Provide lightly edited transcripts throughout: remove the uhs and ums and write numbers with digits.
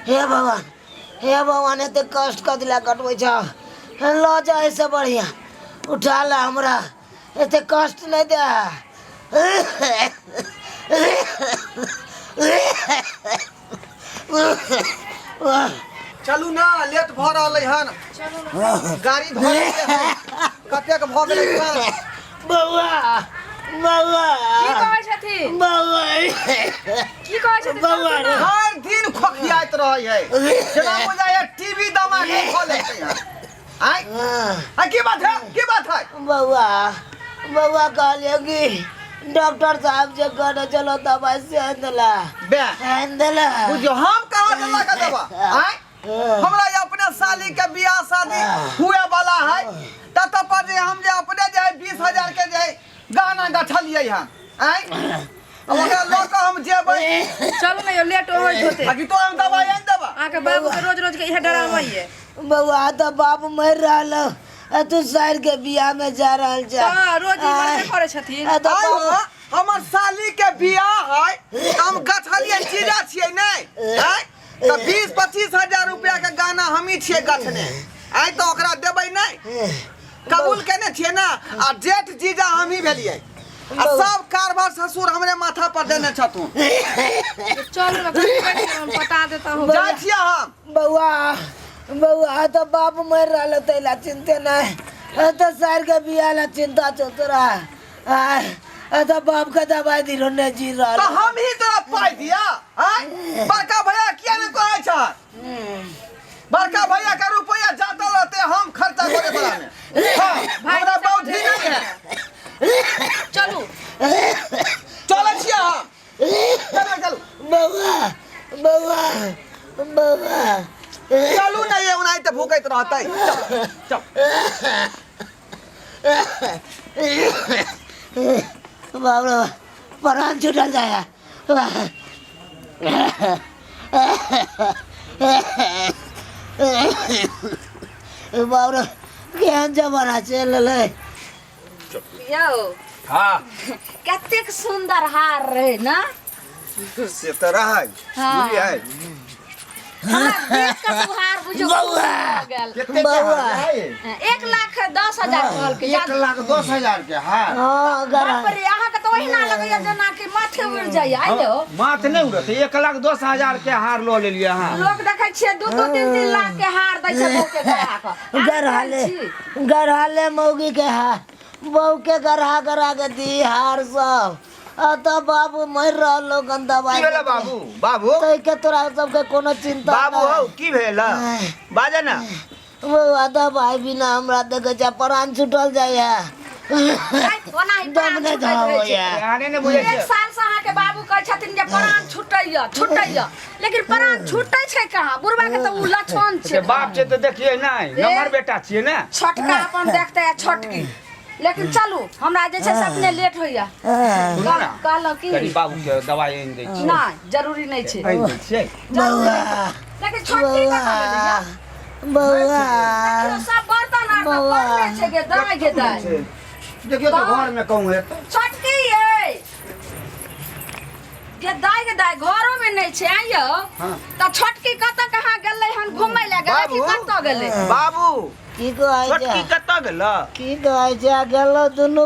हे भगवान एते कष्ट क दिला कटबै छ ल जा ऐसे बढ़िया उठा ला हमरा एते कष्ट नहीं दे चलू ना लेट भ रहलै हन गाड़ी धरे कतेक भ गेलै बौआ की कहै छथिन बौआ हर दिन खोखियाइत रहै है जेना बुझाय टीवी दमा के खोले छै आय की बात है बौआ कहलियो कि डॉक्टर साहब जे कहने चलो दवाई से आंदला बुझो हम कहां से लगा दवा आय हमरा अपने साली के बियाह शादी हुए वाला है तत पर जे हम जे अपने जे 20,000 के जे गाना गठलिए हम आय ओकरा लोक हम जेबै चलू ना लेट होइत होते अभी तो हम दवाई आन देबा आके बाबू के रोज के इहे डरावइए बउआ तो बाप मर रहल तू साइड के बियाह में जा रहल छ रोज मरते करे छथिन हमर साली के बियाह है हम गठलिए चीजा छियै नै तो 20-25,000 रुपया के गाना हम ही छियै गठने आय तो ओकरा देबै नै कबूल केने छियै ना आ जेठ जीजा हम ही भेलिए आ सब कारभार ससुर हमरे माथा पर देने छथुन चलू ना बता देता हूं जा छियै हम बउआ तो बाप मर रहल तैला चिंते नहीं तो साइड के बियाह ला चिंता छ तोरा तो बाप का दवाई दिलो ने जी रहा तो हम ही तोरा पाई दिया बड़का भैया किया ने कहै छ बड़का भैया का रुपया जाता रहते हम खर्चा करे बड़ा में हमरा बौद्धि नहीं है चलू चले छियै हम चलू बउआ चलू ना ये उनाई त भूकैत रहतै चल बाबू प्राण छूटल जाए बाबू केहन जमाना चल यो हाँ कतेक सुंदर हार रहे ना से तो रहै बुझियै देख के हार बुझो कितने बउआ 1,10,000 कहल के 1,10,000 के हार हाँ बाप रे अहाँ के तो ओहिना लगैया जना के माथे उड़ जाय आइयो माथ नहीं उड़त 1,10,000 के हार लो लेलिए हां लोग देखै छियै 2-3 लाख के हार दै छै बौके गरा के गरहाले मौगी के हार बहू के गरहा के दी हार सब तो बाबू मर रहलो गंदा बाई की भेला बाबू तो के तोरा सबके कोनो चिंता बाबू हो की भेला बाजे ना वो आधा भाई बिना हमरा देखे जा प्राण छूटल जाय दम ने धावो या आने ने बुझै एक साल से अहाँ के बाबू कहै छथिन जे प्राण छुटैया लेकिन प्राण छुटै छै कहाँ बुढ़वा के तो उ लक्षण छै बाप छै तो देखिए नहीं नंबर बेटा छियै ना छोटका अपन देखते है छोटकी लेकिन चलू हमरा जे छै से अपने लेट होइया कहलो कि करी बाबू के दवाई आनि दै छी नहीं जरूरी नहीं छै आनि दै छियै लेकिन छोटकी का बउआ सब बर्तन आर तो पड़ले छै के दाई देखियो तो घर में कहूं है छोटकी ये दाई घरो में नहीं छै आइयो त छोटकी कत कहां गेलै हन घुमै ले गेलै कि कत गेलै बाबू की कहै छोटकी कत गेला की कहै छै गेलो दुनु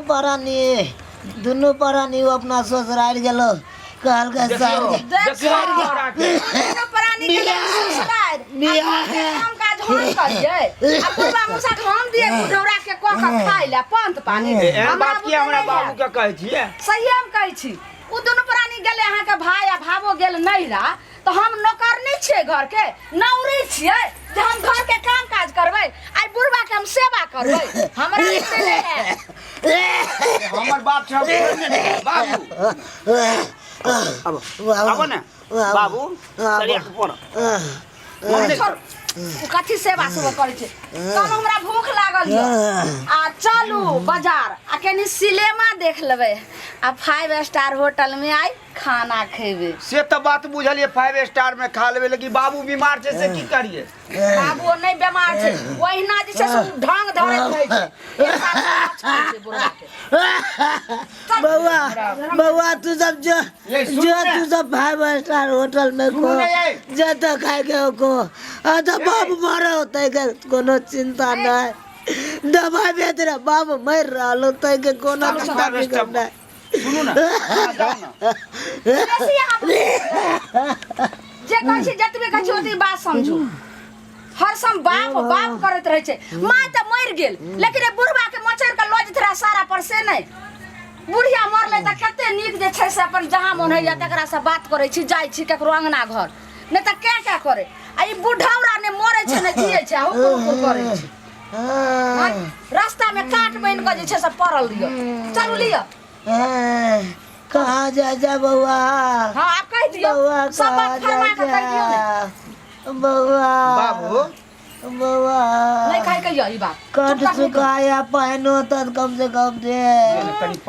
परानी अपना ससुराल गेलो कहल के साइड के दुनु परानी के ससुराल काम काज हम करिए आ पूरा मुसा हम दिए बुढ़ौरा के क खाइ ले पंत पानी बात की हमरा बाबू के कहै छियै सही हम कहै छी उ दुनु प्राणी गेले अहाँ के भाई आ भावो गेल नैरा तो हम नौकर नहीं छियै घर के नौरी छियै जे हम घर के काम काज करबै आई बुढ़वा के हम सेवा करबै हमरा से नहीं है हमर बाप छै बाबू अब ना बाबू सरिया पर कथी सेवा करै छै तब हमरा भूख लागल य आ चलू बाजार आ कनी सिनेमा देख लेबै आ 5 स्टार होटल में आई खाना खेबे। से तो बात बुझलिए 5 स्टार में खा लेबे, लेकिन बाबू बीमार छै से की करिए? बाबू नहीं बीमार छै, ओहिना जे छै से ढंग धरैत रहै छै। एक साथ माछ खाइ छै बुढ़वा के। बउआ बउआ तू सब जो तू सब 5 स्टार होटल में को जत खाए के को तो बाबू मारो होते के कोनो चिंता नहीं। दवाई बेच रहा बाबू मर रहा होते के कोनो चिंता नहीं करना। सुनू ना, जाओ ना। बेसी अहाँ जे कहै छी जतबे कहै छी ओतबे बात समझू। हर सम बाप बाप करैत रहै छै। माय त मर गेल, लेकिन ए बुढ़वा के मचर के लज थरा सारा पर से नहीं। बुढ़िया मरले त कते नीक जे छै से अपन जहां मन होइया तकरा से बात करै छी, जाइ छी केकरो अंगना घर, नहीं त क्या करे। आ ई बुढ़ौरा ने मरै छै ने जियै छै, हुकुर करै छै। रास्ता में काट बन के जे छै से पड़ल लियो, चलू लियो। कहाँ जा बउआ? हाँ आप कह दियो, सब बात फरमा के कह दियो ने। बउआ बाबू बउआ नहीं खाई कहियो ई बात। कट सुखाया पहनो तब कम से कम दे।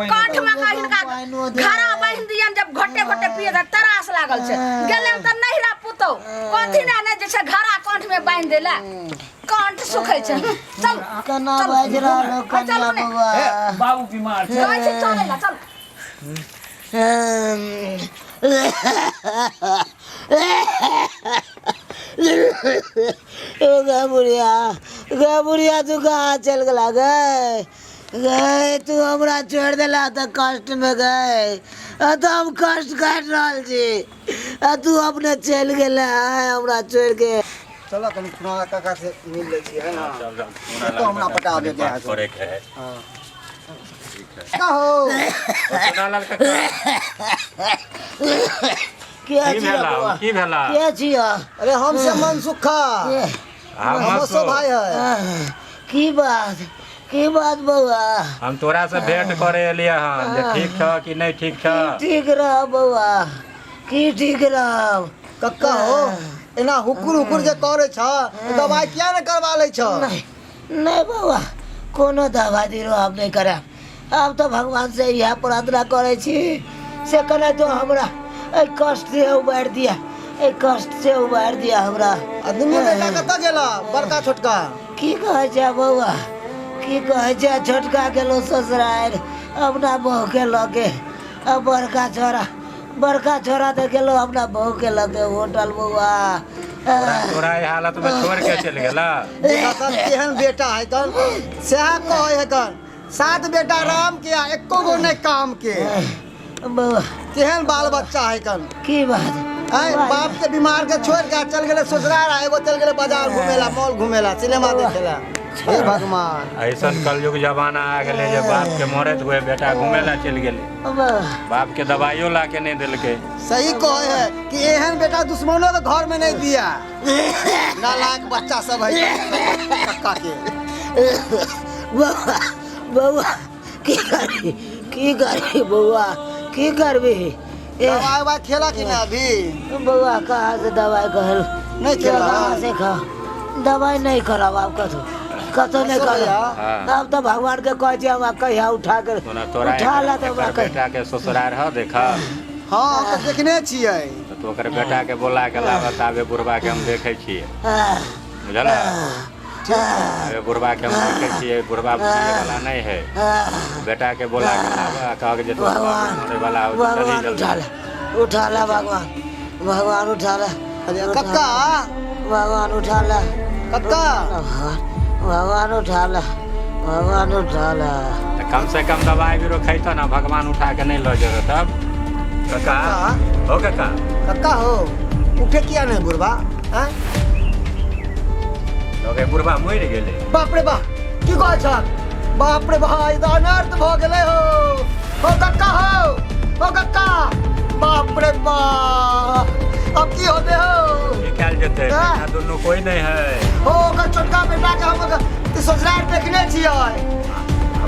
काठ में का हिनका घरा बहिन दियन जब घोटे घोटे पिए त तरास लागल छै। गेले त नहिरा पुतौ कथि ने जे छै घरा काठ में बांध देला, काठ सुखै छै। चल कना बाज रहा कन्या बउआ। बाबू बीमार छै। कहै छै चले ला चल। बुढ़िया तू कहाँ चल गला गए गए तू हमरा छोड़ देला तो कष्ट में गए तो हम कष्ट काट रहा छी तू अपने चल गेला हमरा छोड़ के। चलो कनी खुना काका से मिल ले छी है ना। तो हमरा पटा दे के करे के है। हां का हो सोनालाल काका क्या की छिया भेला बउआ? की भेला? क्या छिया? अरे हमसे मन सुखा हम सो भाई है। की बात बउआ? हम तोरा से भेंट करे एलिए हन जे ठीक छ कि नहीं ठीक छ? ठीक रह बउआ, की ठीक रह। कक्का हो एना हुकुर हुकुर जे करे छ दवाई किया न करवा ले छ? नहीं बउआ कोनो दवा दिरो आप नहीं करे। अब तो भगवान से यह प्रार्थना करे छी से कने तो हमरा ए कष्ट से उबार दिया, ए कष्ट से उबार दिया हमरा। आदमी बेटा कत गेला बड़का छोटका? की कहे छै बउआ, की कहे छै छोटका गेलो ससुराल अपना बहू के लगे। अब बड़का छोरा तो गेलो अपना बहू के लगे होटल बउआ। तोरा ये हालत में छोड़ के चल गेला? देखा केहन बेटा है कन सेहा कहे है कन 7 बेटा राम के एको गो नहीं काम के। बउआ केहन बाल बच्चा है कन की बात आई बाप के बीमार के छोड़ के चल गेले ससुराल, एगो चल गेले बाजार घूमेला, मॉल घूमेला, सिनेमा देखेला। हे भगवान ऐसन कलयुग जमाना आ गेले जे बाप के मरत हुए बेटा घूमेला चल गेले, बाप के दवाइयो ला के नहीं दिलके। सही कहे है कि एहन बेटा दुश्मनों के घर में नहीं दिया। नालायक बच्चा सब है कक्का के। बउआ की करी बउआ की करबी? दवाई ववाई खेला कि ना अभी? बउआ कहाँ से दवाई कहल नहीं खेला? कहाँ से खा दवाई नहीं कराब आप कतो नहीं कराब। अब तो भगवान के कह छी हम कहिया उठा कर तोरा उठा ला तो एकर बेटा के ससुराल ह देखा। हाँ तो देखने छियै। तो ओकर बेटा के बोला के लावत आबे बुढ़वा के हम देखे छियै, बुझला? अबे बुढ़वा के हम देखे छियै, बुढ़वा बुझे वाला नहीं है। बेटा के बोला के लावा कह के जे तो मरे वाला हो चली जल्दी उठा ला भगवान उठा ला। अरे कक्का भगवान उठा ला कक्का भगवान उठा ला। तो कम से कम दवाई भी खैतो ना, भगवान उठा के नहीं लो जरो तब। काका हो काका कक्का हो उठे किया नहीं बुढ़वा? हैं लोगे बुढ़वा मर गेले। बाप रे बाप की कह छ? बाप रे भाई तो अनर्थ भ गेले हो कक्का हो कक्का। बाप रे बाप अब की होते हो? निकाल जेते बेटा दोनों कोई नहीं है। हो ओकर छोटका बेटा के हम ससुराल देखने छियै।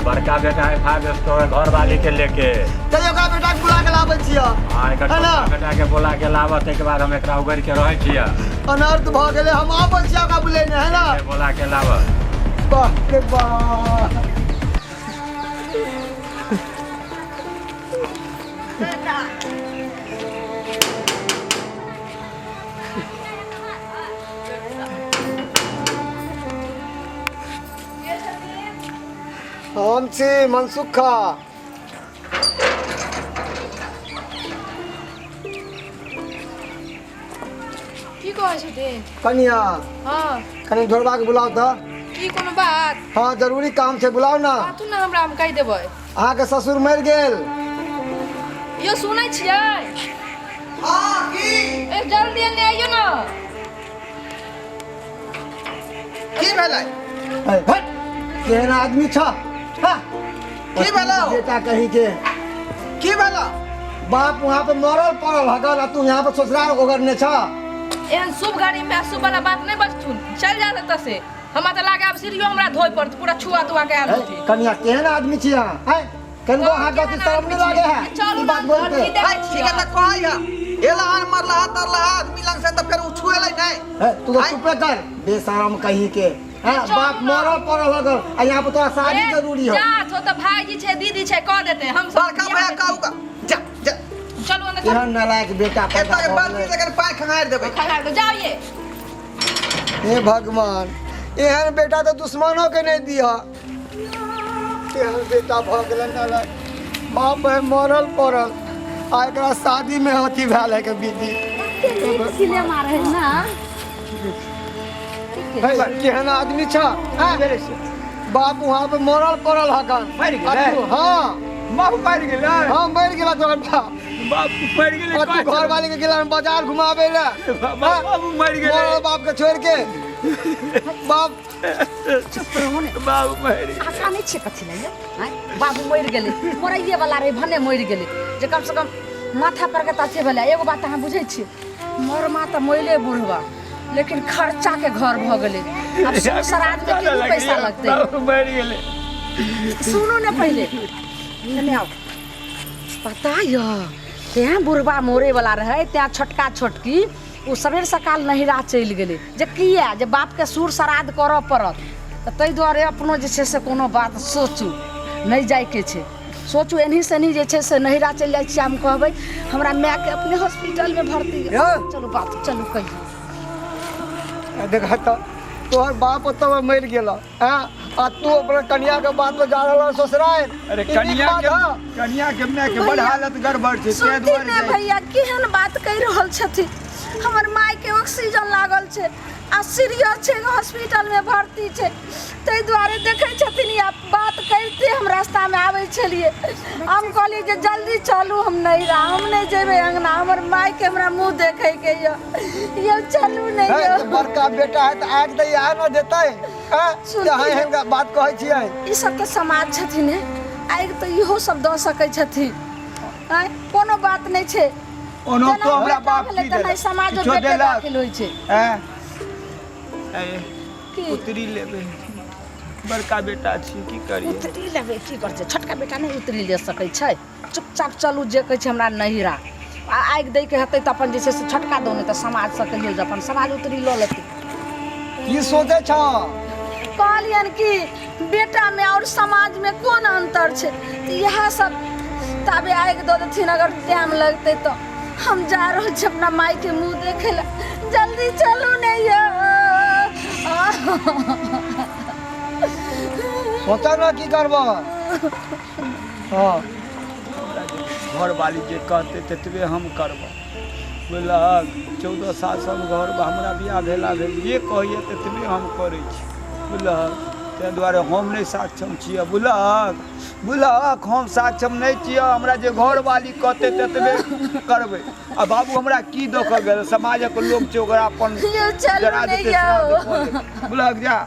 बड़का बेटा है 5 स्टोर घर वाली के लेके कहियो ओकरा बेटा के बुला के लाबै छियै। हां एकर छोटका बेटा के बोला के लावत एक बार हम एकरा उगर के रहै छियै। अनर्थ भ गेले हम आबै छियै ओकरा बुलेने है ना। बोला के लावत। बाप रे बाप हम छी मनसुखा। की कहै छथिन? कनिया हाँ कनी ढोलबा के बुलाओ तो। की कोनो बात? हाँ जरूरी काम छै, बुलाओ ना। बातू ना हमरा हम कहि देबै। अहाँ के ससुर मर गेल। यो सुनै छियै? हाँ की ए जल्दी ले आइयो ना। की भेलै? हट केहन आदमी छ? हाँ की भेलै? बेटा कही के की भेलै? बाप वहाँ पे मरल पड़ल हगल आ तू यहाँ पे ससुराल ओगरने छ। एहन शुभ गाड़ी में शुभ वाला बात नहीं बचथुन। चल जा त से हमरा त लागे अब सीढ़ियो हमरा धोइ पड़त, पूरा छुआ तुआ के आल होती। कनिया केहन आदमी छी अहाँ? हैं कनको अहाँ के शर्म नहीं लागे है? चल ई बात बोलते ठीक है त कहै है एला आन मरला तरला आदमी लंग से त फिर उ छुएलै नहीं। है तू तो चुप कर बेशरम कहीं के। हैं बाप मरल पड़ल हगल आ यहाँ पे तोरा शादी जरूरी है। जा तो त भाईजी छे दीदी छे कह देते हम सब। बड़का भैया कहूगा जा जा चलो अंदर केहन नालायक बेटा एता के पैदा बाल्टी लेकर पाय खंगार देबै। खा दो जाओ ये। हे भगवान एहन बेटा तो दुश्मनों के नहीं दिया। एहन बेटा भ गेल नालायक। बाप है मरल पड़ल आ एकरा शादी में अथी भेल है के विधि। सिले मारे ना। है केहन आदमी छ? बाप वहाँ पे मरल पड़ल हकन। मर गेलै? हाँ बाप मर गेलै? हाँ मर गेला तोहर बाप। बाप मर गेलै? और तू घर वाले के गेला बाजार घुमावे ले। बाप मर गेलै? मरल बाप के छोड़ के बाप चुप रहो ने। बाप मर गेलै? आका नहीं छे कथि ले हैं? बाबू मर गेले, मरइए वाला रे भने मर गेले। जे कम से कम माथा पर के तथे भेले। एगो बात अहाँ बुझै छी, मोर माँ त मोइले बुढ़वा लेकिन खर्चा के घर भ गेले। अब श्राद्ध में कितना पैसा लगते? बाप मर गेलै? सुनो ने पहले एने आओ। पता य त्या बुढ़वा मोरे वाला रहे, त्या छोटका छोटकी उ सवेर सकाल नहिरा चल गेले। जे किया जे बाप के सूर श्राद्ध करऽ पड़त त तै दुआरे अपनो जे छे से कोनो बात सोचू, नहीं जाय के छे। सोचू एनही से नहीं जे छे से नहिरा चल जाय छी। हम कहबै हमरा माय के अपने हॉस्पिटल में भर्ती चलू बात चलू कहियो। देखा तो तोहर बाप तो मर गेला हैं आ तू अपने कन्या के बात पे जा रहल ससुराल। अरे कन्या के मैं के बड़ हालत गड़बड़ छै। ते दुआरे सुनती भैया केहन बात कहि रहल छथि। हमर माय के ऑक्सीजन लागल छै आ सीरियस छै, हॉस्पिटल में भर्ती छै। तै दुआरे देखै छथिन या बात करते हम रास्ता में आबै छलिए। हम कहली जे जल्दी चलू, हम नहीं जेबै अंगना। हमर माय के हमरा मुंह देखे के यो चलू नहीं यो। बड़का बेटा है तो आग दे आ न देतै हैं? यहाँ एहन बात कहै छियै। ई सब के समाज छथिन आइ तो इहो सब द सकै छथिन। हैं कोनो बात नहीं छै। ओनो तो हमरा बाप की नहीं दे समाज किछो बेटे देलक? दाखिल होय छै। हैं की उतरी लेबै? बड़का बेटा छी की करिए? उतरी लेबै की कर छै? छोटका बेटा नहीं उतरी ले सकै छै। चुपचाप चलू जे कहै छै हमरा नहिरा। आ आगि दै के हेतै त अपन जे छै से छोटका दो नहीं त समाज से कहियो जे अपन समाज उतरी ल लेतै। की सोचे छ? कहलियन कि बेटा में और समाज में कोन अंतर छै? त यह सब तबे आगि दो देथिन। अगर टाइम लगतै तो हम जा रहल छी अपना माई के मुंह देखे ला। जल्दी चलू नहीं यो। सोचा ना की करबो। हाँ घर वाली जे कहते ततबे हम करब। बुझलक 14 साल से हम घर हमरा बियाह भेला भेल जे कहिए ततबे हम करै छी। बुझलक ताहि दुआरे हम नहीं सक्षम छियै। बुझलक हम सक्षम नहीं छियै। हमरा जे घर वाली कहते ततबे करबै। आ बाबू हमरा की दऽ कऽ गेल? समाजक लोक छै ओकरा अपन जरा देते बुझलक जा।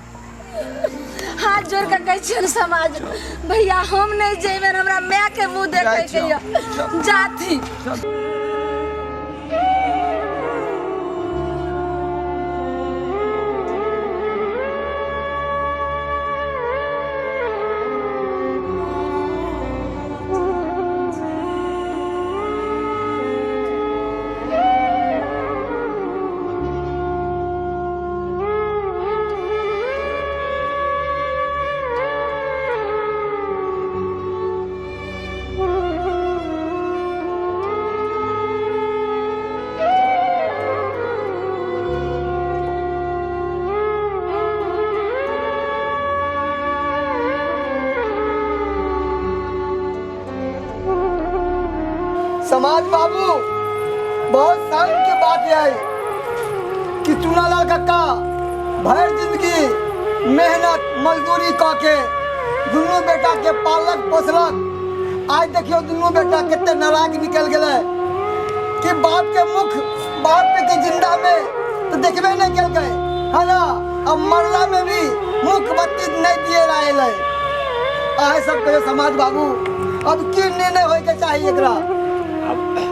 हाथ जोड़ के कहै छियन समाज भैया हम नहीं जेबे, हमरा माय के मुंह देखे के जाती। समाज बाबू बहुत शान की बात यह है कि चुनालाल काका भर जिंदगी मेहनत मजदूरी करके दुनू बेटा के पालक पोसलक। आज देखियो दुनू बेटा कितने नाराज निकल गए कि बाप के मुख बाप के जिंदा में तो देखबे नहीं कल गए है ना। अब मरला में भी मुख बत्ती नहीं दिए रहे आए सब कहे समाज बाबू अब की निर्णय होए के चाहिए एकरा।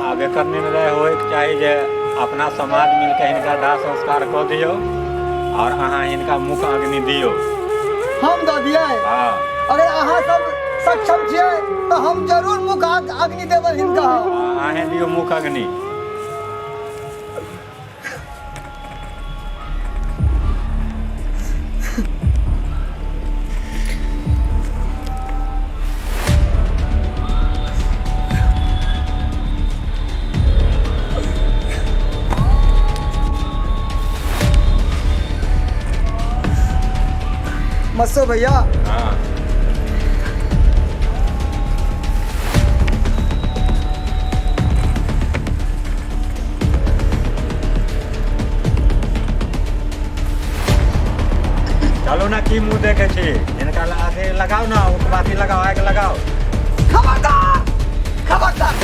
अब एक निर्णय होए के चाहिए जे अपना समाज मिलकर इनका दाह संस्कार कर दियो और अहाँ इनका मुख अग्नि दियो। हम दे दिए हाँ अगर अहाँ सब सक्षम छिए तो हम जरूर मुख अग्नि देव हिनका। अहाँ दियो मुख अग्नि। मस्सो भैया हाँ चलो ना की मुँह देखे छी इनका आगे लगाओ ना बाती लगाओ आगे लगाओ। खबरदार खबरदार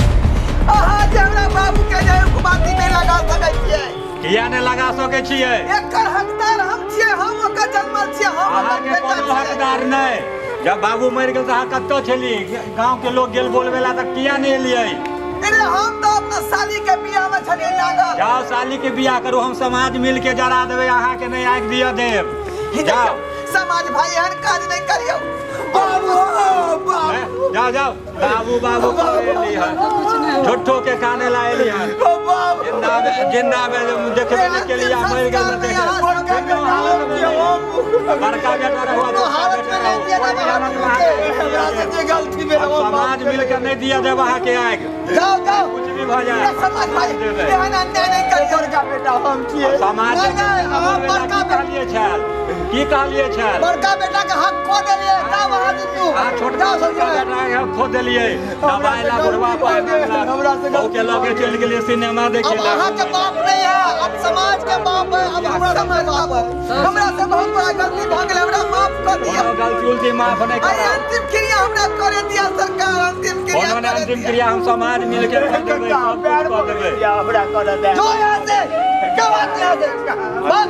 अहाँ जे हमरा बाबू के जे बाती नहीं लगा सकै छियै। किया ने लगा सके छियै? एकर हकदार हम छियै हम ओकर जन्मल छियै हम अहाँ के कोनो हकदार नहीं। जब बाबू मर गेल तो अहाँ कत्तो छली गांव के लोग गेल बोलबेला त किया नहीं एलियै? अरे हम तो अपना साली के बियाह में छलियै लागल। जाओ साली के बियाह करू हम समाज मिल के जरा देबै अहाँ के नहीं आग दिया देब। जाओ समाज भाई हर काज नहीं करियो। बाबू बाबू जाओ जाओ बाबू बाबू कहली है झूठो के काने लाएली है। जिंदा में देखबे नहीं के लिए मर गेल त देखे बड़का बेटा रहो तो गलती में समाज मिल के नहीं दिया देब अहाँ के आग। जाओ जाओ कुछ भी भ जाए समाज भाई एहन अन्याय नहीं करियो। बड़का बेटा हम छियै समाज हम बड़का कहलिए छल की कहलिए छल बड़का बेटा के हक खो देलिए तब वहां दुनू आ छोटका बेटा के हक खो देलिए दबाई ला बुढ़वा पाए हमरा से के लगे चल गेलिए सिनेमा देखे ला। अहाँ के बाप नहीं है अब समाज के बाप है अब हमरा समाज बाप है। हमरा से बहुत बड़ा गलती भ गेल हमरा माफ कर दिया। गलती उल्टी माफ नहीं अरे करो। अंतिम क्रिया हमरा करे दिया सरकार अंतिम क्रिया उन्होंने अंतिम क्रिया हम समाज मिल के कर देबै कर देबै। हमरा कर दे जो यहां से क्या बात यहां से बात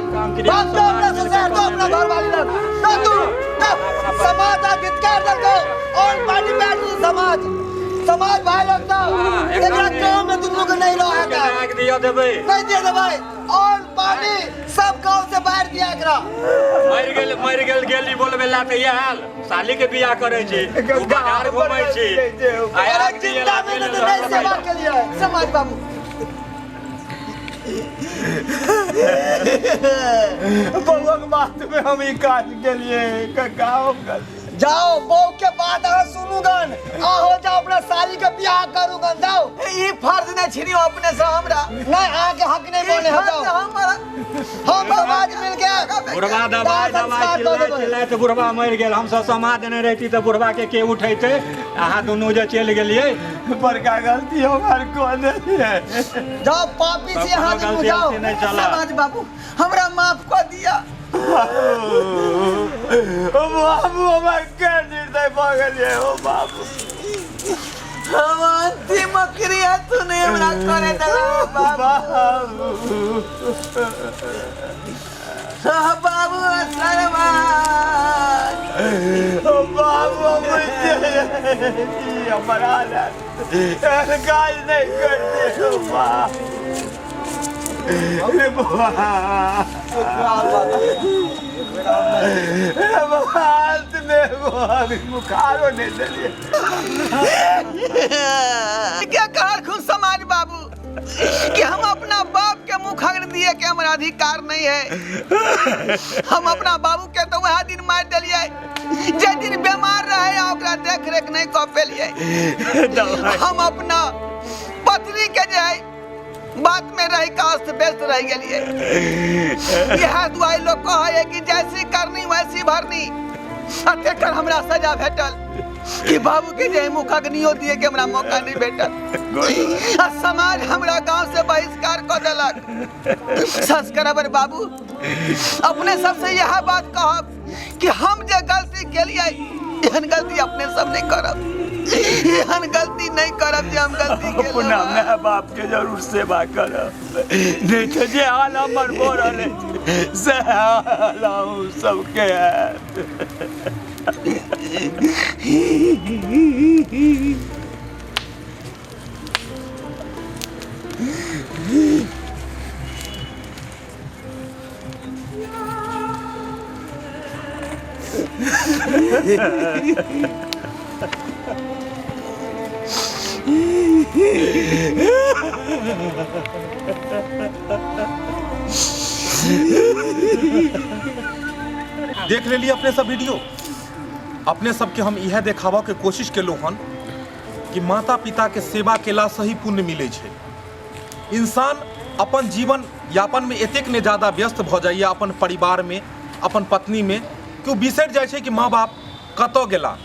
तो अपना ससुर तो अपना घर वाली लोग तो तू समाज का धिक्कार दो और पानी बैठ समाज समाज भाई लोग तो एकरा गांव में दुनू के नहीं रहेगा आग दिया देबै नहीं दे देबै और पानी सब गांव से बाहर दिया एकरा। मर गेल गेली बोलबेला त ये हाल साली के बियाह करे छी बाजार घुमै छी अरे चिंता में नहीं सेवा के लिए समाज बाबू बउआ के बात में हम ही काज के लिए गाँव कर जाओ बहू के बात अहाँ सुनूगन आहो जाओ अपना साली के बियाह करूगन जाओ। ई फर्ज नहीं छिनियो अपने से हमरा नहीं आगे के हक नहीं बोले जाओ हम समाज मिल के बुढ़वा दबाई चिल्लाए तो बुढ़वा मर गेल हम सब समाज नहीं रहती तो बुढ़वा के उठेते अहाँ दुनू जे चल गेलिए बड़का गलती हमार कोने है। जाओ पापी से हाथ बुझाओ समाज बाबू हमरा माफ कर दिया। ओ बाबू हमार के निर्दय पागल है ओ बाबू हम अंतिम क्रिया तूने हमरा करे दला बाबू बाबू सरवा ओ बाबू मुझे हमारा काज नहीं करते ओ बाबू बुखारो नहीं चलिए क्या कहूँ समाज बाबू कि हम अपना बाप के मुख अग्नि दिए के हमारा अधिकार नहीं है। हम अपना बाबू के तो वह दिन मार दिलिए जे दिन बीमार रहे ओकरा देख रेख नहीं कर पेलिए। हम अपना पत्नी के जे बात में रही का अस्त व्यस्त रह गए। यह दुआई लोग कहे कि जैसी करनी वैसी भरनी तेकर हमरा सजा भेटल कि बाबू के जे मुखाग्नियो दिए के हमरा मौका नहीं भेटल। आ समाज हमरा गांव से बहिष्कार कर देलक। सच करबर बाबू, अपने सबसे यह बात कहब कि हम जे गलती केलिए एहन गलती अपने सब नहीं करब। एहन गलती नहीं करब जे हम गलती केलिए। अपना माय बाप के जरूर सेवा करब, नहीं तो जे हाल हमर बोरल से हाल सबके देख लेली अपने सब वीडियो। अपने सबके हम यह देखावा के कोशिश केलहुँ हन कि माता पिता के सेवा केला से ही पुण्य मिले छे। इंसान अपन जीवन यापन में एतेक ने ज्यादा व्यस्त भ जाइए अपन परिवार में, अपन पत्नी में, कि वो बिसरि जाइ छै कि माँ बाप कतऽ गेला।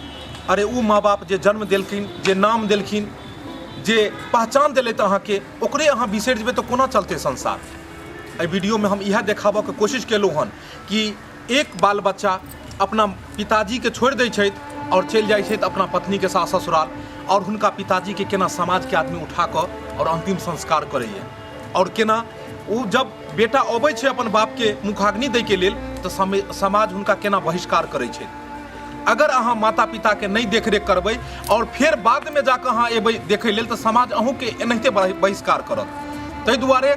अरे उ माँ बाप जे जन्म देलखिन, जे नाम देलखिन, जे पहचान दिलथि अहाँके, ओकरे अहाँ बिसरि जेबै तऽ कोना चलतै संसार। एहि वीडियो में हम यह देखाबऽ के कोशिश केलहुँ हन कि एक बाल बच्चा अपना पिताजी के छोड़ दै छथि और चलि जाइ छथि अपना पत्नी के साथ ससुराल, और हुनका पिताजी के केना समाज के आदमी उठा कऽ और अंतिम संस्कार करैए, और केना ओ जब बेटा अबै छै अपन बाप के मुखाग्नि दै के लेल तऽ समाज हुनका केना बहिष्कार करै छै। अगर अहाँ माता पिता के नहीं देखरेख करबै और फिर बाद में जाकर अहाँ एबै देखै लेल तऽ समाज अहूँ के एनाहिते बहिष्कार करत। ताहि दुआरे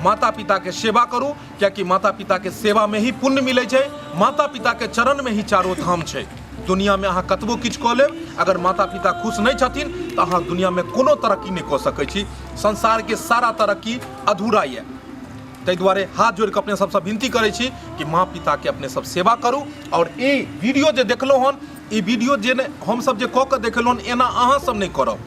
माता पिता के सेवा करू, कियाकि माता पिता के सेवा में ही पुण्य मिलै छै। माता पिता के चरण में ही चारो धाम छै। दुनिया में अहाँ कतबो किछु कऽ लेब, अगर माता पिता खुश नहीं छथिन तऽ अहाँ दुनिया में कोनो तरक्की नहीं कऽ सकै छी। संसार के सारा तरक्की अधूरा ये। ताहि दुआरे हाथ जोड़ के अपने सबसे विनती करै छी कि माँ पिता के अपने सब सेवा करू। और ई वीडियो जे देखलहुँ हन, ई वीडियो जे हम सब जे कऽ के देखलहुँ हन, एना अहाँ सब नहीं करब।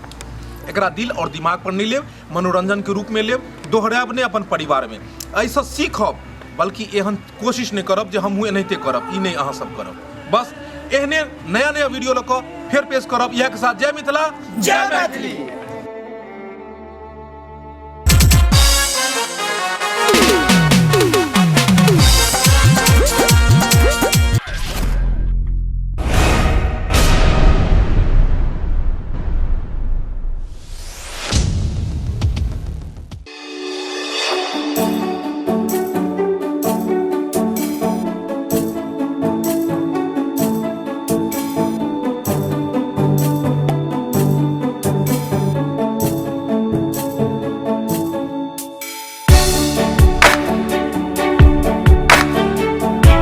एकरा दिल और दिमाग पर नहीं लेब, मनोरंजन के रूप में लेब, दोहराब नहीं अपन परिवार में। ऐसा सीखब, बल्कि एहन कोशिश नहीं करब जे हमहूँ एनाहिते करब। ई नहीं अहाँ सब करब। बस एहने नया नया वीडियो लऽ कऽ फेर पेश करब। इएह के साथ जय मिथिला, जय मैथिली।